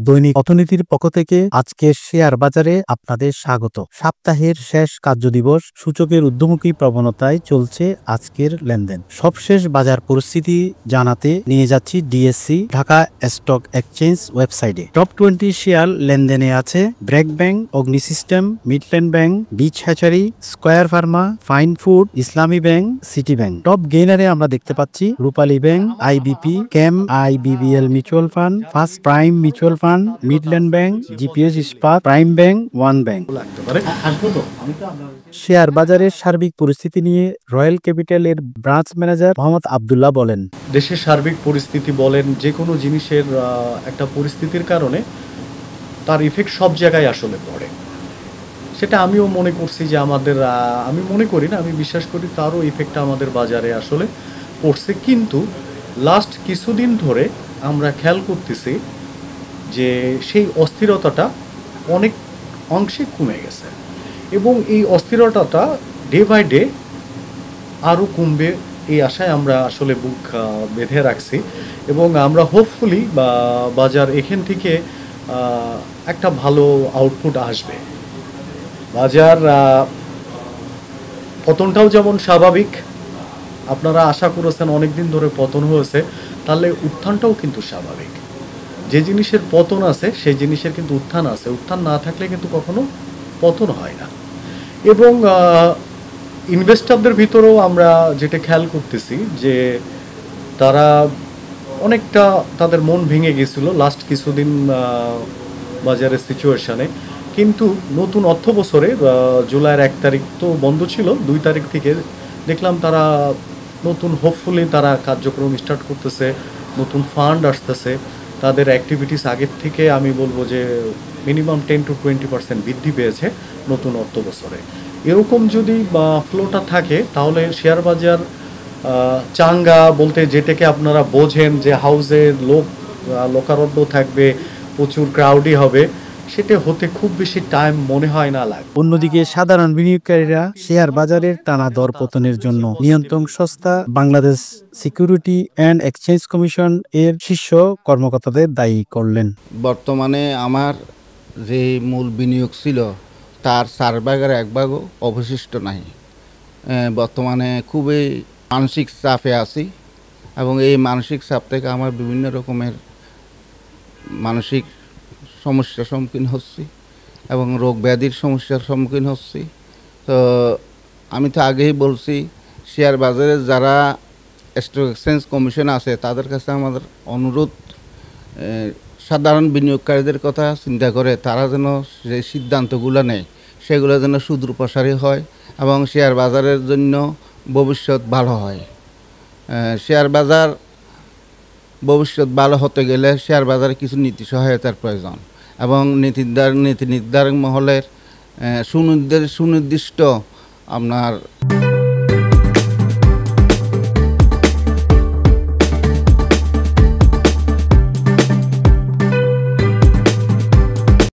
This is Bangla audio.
দৈনিক অর্থনীতির পক্ষ থেকে আজকের শেয়ার বাজারে আপনাদের স্বাগত। সপ্তাহের শেষ কার্যদিবস সূচকের ঊর্ধ্বমুখী প্রবণতায় চলছে আজকের লেনদেন। সবশেষ বাজার পরিস্থিতি জানাতে নিয়ে যাচ্ছি ডিএসসি ঢাকা স্টক এক্সচেঞ্জ ওয়েবসাইটে। টপ 20 শেয়ার লেনদেনে আছে BRAC Bank, Agni System, Midland Bank, Beach Hatchery, Square Pharma, Fine Food, Islami Bank, City Bank. Top গেইনারে আমরা দেখতে পাচ্ছি রূপালী ব্যাংক, আইবিপি, ক্যাম, IBBL mutual fund, first prime mutual fund, Midland Bank, GPS Ispat, Prime Bank, One Bank. Share বাজারের সার্বিক পরিস্থিতি নিয়ে রয়্যাল ক্যাপিটাল এর ব্রাঞ্চ ম্যানেজার মোহাম্মদ আব্দুল্লাহ বলেন, দেশের সার্বিক পরিস্থিতি বলেন, যে কোনো জিনিসের একটা পরিস্থিতির কারণে তার ইফেক্ট সব জায়গায় আসলে পড়ে। সেটা আমিও মনে করছি যে আমি মনে করি না, আমি বিশ্বাস করি তারও ইফেক্টটা আমাদের বাজারে আসলে পড়ছে। কিন্তু লাস্ট কিছুদিন ধরে আমরা খেয়াল করতেছি যে সেই অস্থিরতাটা অনেক অংশে কমে গেছে এবং এই অস্থিরতাটা ডে বাই ডে আরও কমবে এই আশায় আমরা আসলে বুক বেঁধে রাখছি এবং আমরা হোপফুলি বাজার এখান থেকে একটা ভালো আউটপুট আসবে। বাজার পতনটাও যেমন স্বাভাবিক, আপনারা আশা করেছেন অনেকদিন ধরে পতন হয়েছে, তাহলে উত্থানটাও কিন্তু স্বাভাবিক। যে জিনিসের পতন আছে সেই জিনিসের কিন্তু উত্থান আছে, উত্থান না থাকলে কিন্তু কখনো পতন হয় না। এবং ইনভেস্টরদের ভিতরেও আমরা যেটা খেয়াল করতেছি যে তারা অনেকটা তাদের মন ভেঙে গেছিলো লাস্ট কিছুদিন বাজারের সিচুয়েশানে। কিন্তু নতুন অর্থ বছরে জুলাইয়ের 1 তারিখ তো বন্ধ ছিল, 2 তারিখ থেকে দেখলাম তারা নতুন হোপফুলি তারা কার্যক্রম স্টার্ট করতেছে, নতুন ফান্ড আসতেছে, তাদের অ্যাক্টিভিটিস আগের থেকে আমি বলবো যে মিনিমাম 10 to 20% বৃদ্ধি পেয়েছে নতুন অর্থ বছরে। এরকম যদি ফ্লোটা থাকে তাহলে শেয়ার বাজার চাঙ্গা বলতে যেটাকে আপনারা বোঝেন যে হাউসে লোকারণ্য থাকবে, প্রচুর ক্রাউডই হবে, সেটা হতে খুব বেশি টাইম মনে হয় না লাগে। অন্যদিকে সাধারণ বিনিয়োগকারীরা শেয়ার বাজারের টানা দরপতনের জন্য নিয়ন্ত্রণ সংস্থা Bangladesh security and exchange commission এর শীর্ষ কর্মকর্তাদের দায়ী করলেন। বর্তমানে আমার যে মূল বিনিয়োগ ছিল তার 4 ভাগের 1 ভাগও অবশিষ্ট নাই। বর্তমানে খুবই মানসিক চাপে আছি এবং এই মানসিক চাপ থেকে আমার বিভিন্ন রকমের মানসিক সমস্যার সম্মুখীন হচ্ছি এবং রোগ ব্যাধির সমস্যার সম্মুখীন হচ্ছি। তো আমি তো আগেই বলছি, শেয়ার বাজারে যারা স্টক এক্সচেঞ্জ কমিশন আছে তাদের কাছে আমাদের অনুরোধ, সাধারণ বিনিয়োগকারীদের কথা চিন্তা করে তারা যেন যে সিদ্ধান্তগুলো নেয় সেগুলো যেন সুদূর প্রসারী হয় এবং শেয়ার বাজারের জন্য ভবিষ্যৎ ভালো হয়। শেয়ার বাজার ভবিষ্যৎ ভালো হতে গেলে শেয়ার বাজারে কিছু নীতি সহায়তার প্রয়োজন এবং নীতি নির্ধারক মহলের সুনির্দিষ্ট আপনার